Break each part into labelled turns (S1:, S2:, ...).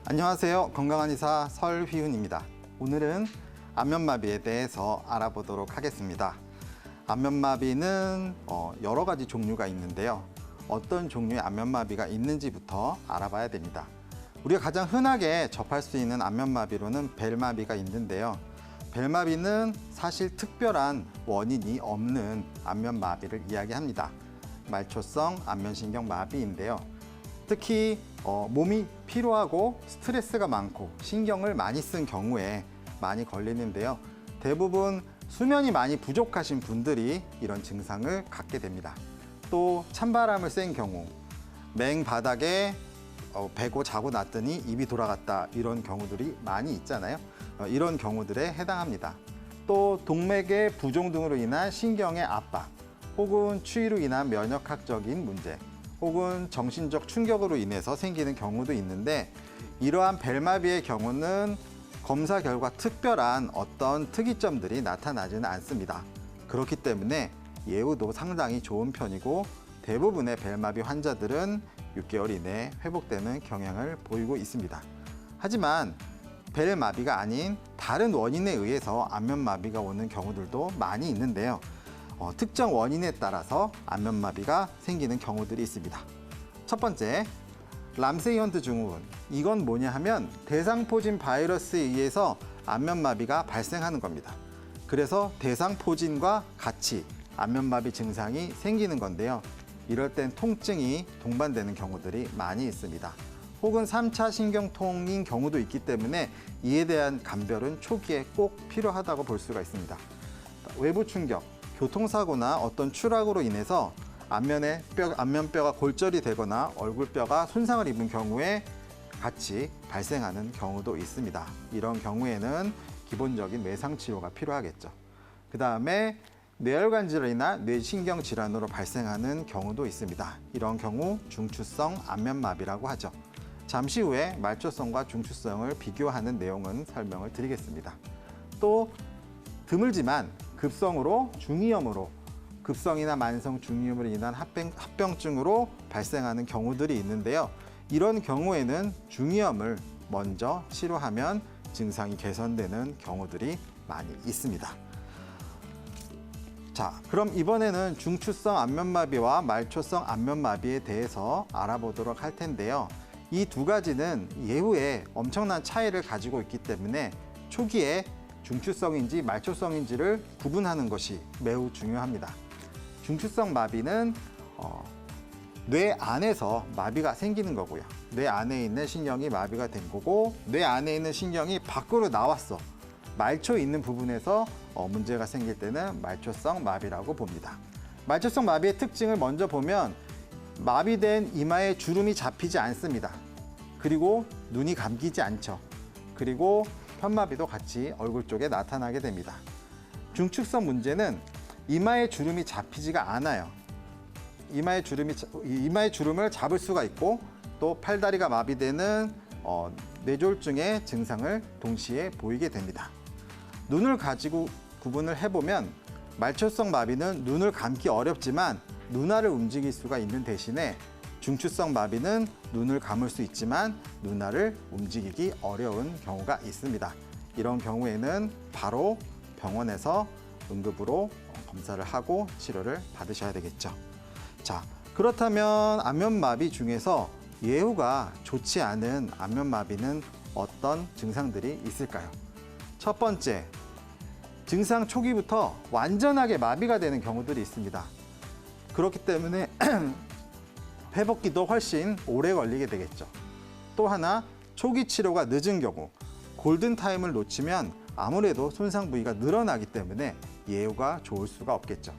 S1: 안녕하세요. 건강한 의사 설휘훈입니다. 오늘은 안면마비에 대해서 알아보도록 하겠습니다. 안면마비는 여러 가지 종류가 있는데요. 어떤 종류의 안면마비가 있는지부터 알아봐야 됩니다. 우리가 가장 흔하게 접할 수 있는 안면마비로는 벨마비가 있는데요. 벨마비는 사실 특별한 원인이 없는 안면마비를 이야기합니다. 말초성 안면신경 마비인데요. 특히 몸이 피로하고 스트레스가 많고 신경을 많이 쓴 경우에 많이 걸리는데요. 대부분 수면이 많이 부족하신 분들이 이런 증상을 갖게 됩니다. 또 찬바람을 쐰 경우, 맹바닥에 베고 자고 났더니 입이 돌아갔다, 이런 경우들이 많이 있잖아요. 이런 경우들에 해당합니다. 또 동맥의 부종 등으로 인한 신경의 압박, 혹은 추위로 인한 면역학적인 문제, 혹은 정신적 충격으로 인해서 생기는 경우도 있는데, 이러한 벨마비의 경우는 검사 결과 특별한 어떤 특이점들이 나타나지는 않습니다. 그렇기 때문에 예후도 상당히 좋은 편이고, 대부분의 벨마비 환자들은 6개월 이내에 회복되는 경향을 보이고 있습니다. 하지만 벨마비가 아닌 다른 원인에 의해서 안면마비가 오는 경우들도 많이 있는데요. 특정 원인에 따라서 안면마비가 생기는 경우들이 있습니다. 첫 번째, 람세이헌트 증후군. 이건 뭐냐 하면 대상포진 바이러스에 의해서 안면마비가 발생하는 겁니다. 그래서 대상포진과 같이 안면마비 증상이 생기는 건데요. 이럴 땐 통증이 동반되는 경우들이 많이 있습니다. 혹은 3차 신경통인 경우도 있기 때문에 이에 대한 감별은 초기에 꼭 필요하다고 볼 수가 있습니다. 외부 충격, 교통사고나 어떤 추락으로 인해서 안면뼈가 골절이 되거나 얼굴뼈가 손상을 입은 경우에 같이 발생하는 경우도 있습니다. 이런 경우에는 기본적인 외상치료가 필요하겠죠. 그 다음에 뇌혈관 질환이나 뇌신경 질환으로 발생하는 경우도 있습니다. 이런 경우 중추성 안면마비라고 하죠. 잠시 후에 말초성과 중추성을 비교하는 내용은 설명을 드리겠습니다. 또 드물지만 급성으로 중이염으로, 급성이나 만성 중이염으로 인한 합병증으로 발생하는 경우들이 있는데요. 이런 경우에는 중이염을 먼저 치료하면 증상이 개선되는 경우들이 많이 있습니다. 자, 그럼 이번에는 중추성 안면마비와 말초성 안면마비에 대해서 알아보도록 할 텐데요. 이 두 가지는 예후에 엄청난 차이를 가지고 있기 때문에 초기에 중추성인지 말초성인지를 구분하는 것이 매우 중요합니다. 중추성 마비는 뇌 안에서 마비가 생기는 거고요. 뇌 안에 있는 신경이 마비가 된 거고, 뇌 안에 있는 신경이 밖으로 나왔어. 말초 있는 부분에서 문제가 생길 때는 말초성 마비라고 봅니다. 말초성 마비의 특징을 먼저 보면 마비된 이마에 주름이 잡히지 않습니다. 그리고 눈이 감기지 않죠. 그리고 편마비도 같이 얼굴 쪽에 나타나게 됩니다. 중축성 문제는 이마에 주름이 잡히지가 않아요. 이마의 주름을 잡을 수가 있고, 또 팔다리가 마비되는 뇌졸중의 증상을 동시에 보이게 됩니다. 눈을 가지고 구분을 해보면 말초성 마비는 눈을 감기 어렵지만 눈알을 움직일 수가 있는 대신에 중추성 마비는 눈을 감을 수 있지만 눈알을 움직이기 어려운 경우가 있습니다. 이런 경우에는 바로 병원에서 응급으로 검사를 하고 치료를 받으셔야 되겠죠. 자, 그렇다면 안면마비 중에서 예후가 좋지 않은 안면마비는 어떤 증상들이 있을까요? 첫 번째, 증상 초기부터 완전하게 마비가 되는 경우들이 있습니다. 그렇기 때문에 회복기도 훨씬 오래 걸리게 되겠죠. 또 하나, 초기 치료가 늦은 경우, 골든타임을 놓치면 아무래도 손상 부위가 늘어나기 때문에 예후가 좋을 수가 없겠죠.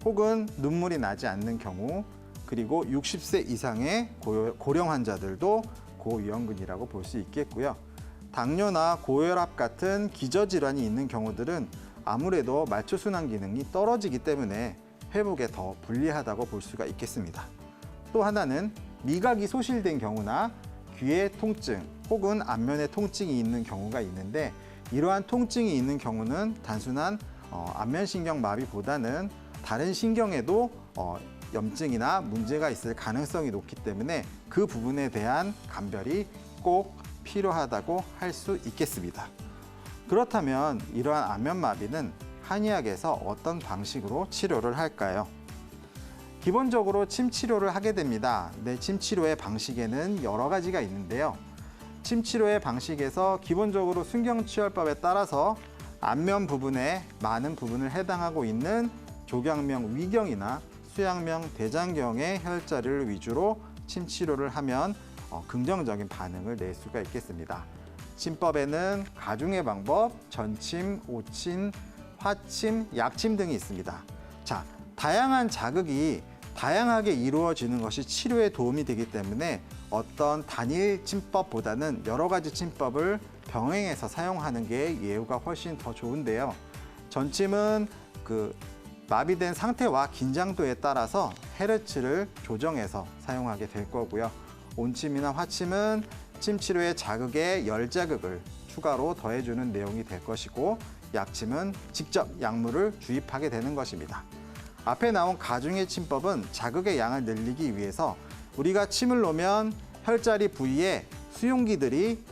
S1: 혹은 눈물이 나지 않는 경우, 그리고 60세 이상의 고령 환자들도 고위험군이라고 볼 수 있겠고요. 당뇨나 고혈압 같은 기저질환이 있는 경우들은 아무래도 말초순환 기능이 떨어지기 때문에 회복에 더 불리하다고 볼 수가 있겠습니다. 또 하나는 미각이 소실된 경우나 귀의 통증 혹은 안면에 통증이 있는 경우가 있는데, 이러한 통증이 있는 경우는 단순한 안면신경 마비보다는 다른 신경에도 염증이나 문제가 있을 가능성이 높기 때문에 그 부분에 대한 감별이 꼭 필요하다고 할 수 있겠습니다. 그렇다면 이러한 안면마비는 한의학에서 어떤 방식으로 치료를 할까요? 기본적으로 침 치료를 하게 됩니다. 침 치료의 방식에는 여러 가지가 있는데요. 침 치료의 방식에서 기본적으로 순경치열법에 따라서 안면 부분에 많은 부분을 해당하고 있는 조경명 위경이나 수양명 대장경의 혈자리를 위주로 침 치료를 하면 긍정적인 반응을 낼 수가 있겠습니다. 침법에는 가중의 방법, 전침, 오침, 화침, 약침 등이 있습니다. 자, 다양한 자극이 다양하게 이루어지는 것이 치료에 도움이 되기 때문에 어떤 단일 침법보다는 여러 가지 침법을 병행해서 사용하는 게 예후가 훨씬 더 좋은데요. 전침은 마비된 상태와 긴장도에 따라서 헤르츠를 조정해서 사용하게 될 거고요. 온침이나 화침은 침 치료의 자극에 열 자극을 추가로 더해주는 내용이 될 것이고, 약침은 직접 약물을 주입하게 되는 것입니다. 앞에 나온 가중의 침법은 자극의 양을 늘리기 위해서 우리가 침을 놓으면 혈자리 부위에 수용기들이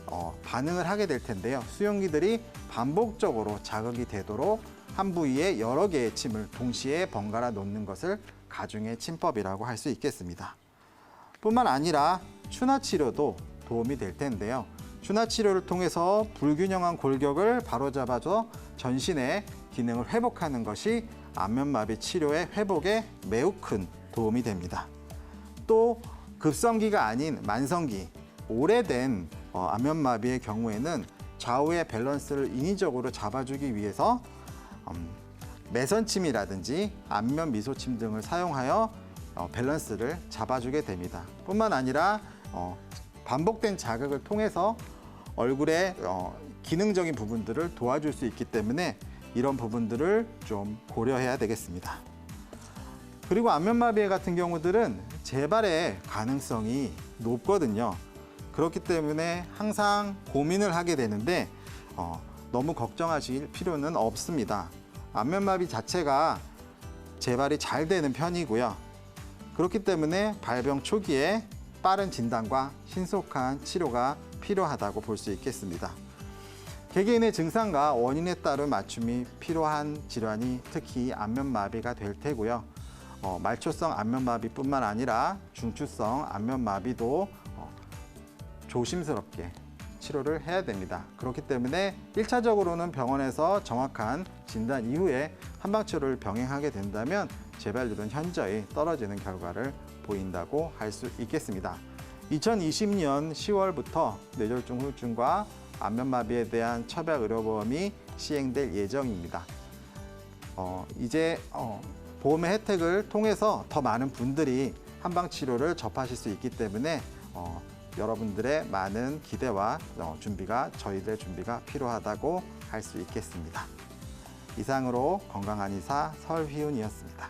S1: 반응을 하게 될 텐데요. 수용기들이 반복적으로 자극이 되도록 한 부위에 여러 개의 침을 동시에 번갈아 놓는 것을 가중의 침법이라고 할 수 있겠습니다. 뿐만 아니라 추나 치료도 도움이 될 텐데요. 추나 치료를 통해서 불균형한 골격을 바로잡아줘 전신의 기능을 회복하는 것이 안면마비 치료의 회복에 매우 큰 도움이 됩니다. 또 급성기가 아닌 만성기, 오래된 안면마비의 경우에는 좌우의 밸런스를 인위적으로 잡아주기 위해서 매선침이라든지 안면 미소침 등을 사용하여 밸런스를 잡아주게 됩니다. 뿐만 아니라 반복된 자극을 통해서 얼굴의 기능적인 부분들을 도와줄 수 있기 때문에 이런 부분들을 좀 고려해야 되겠습니다. 그리고 안면마비 같은 경우들은 재발의 가능성이 높거든요. 그렇기 때문에 항상 고민을 하게 되는데 너무 걱정하실 필요는 없습니다. 안면마비 자체가 재발이 잘 되는 편이고요. 그렇기 때문에 발병 초기에 빠른 진단과 신속한 치료가 필요하다고 볼 수 있겠습니다. 개개인의 증상과 원인에 따른 맞춤이 필요한 질환이 특히 안면마비가 될 테고요. 말초성 안면마비뿐만 아니라 중추성 안면마비도 조심스럽게 치료를 해야 됩니다. 그렇기 때문에 1차적으로는 병원에서 정확한 진단 이후에 한방치료를 병행하게 된다면 재발률은 현저히 떨어지는 결과를 보인다고 할 수 있겠습니다. 2020년 10월부터 뇌졸중 후유증과 안면마비에 대한 처방의료보험이 시행될 예정입니다. 이제 보험의 혜택을 통해서 더 많은 분들이 한방치료를 접하실 수 있기 때문에 여러분들의 많은 기대와 저희들의 준비가 필요하다고 할 수 있겠습니다. 이상으로 건강한의사 설휘훈이었습니다.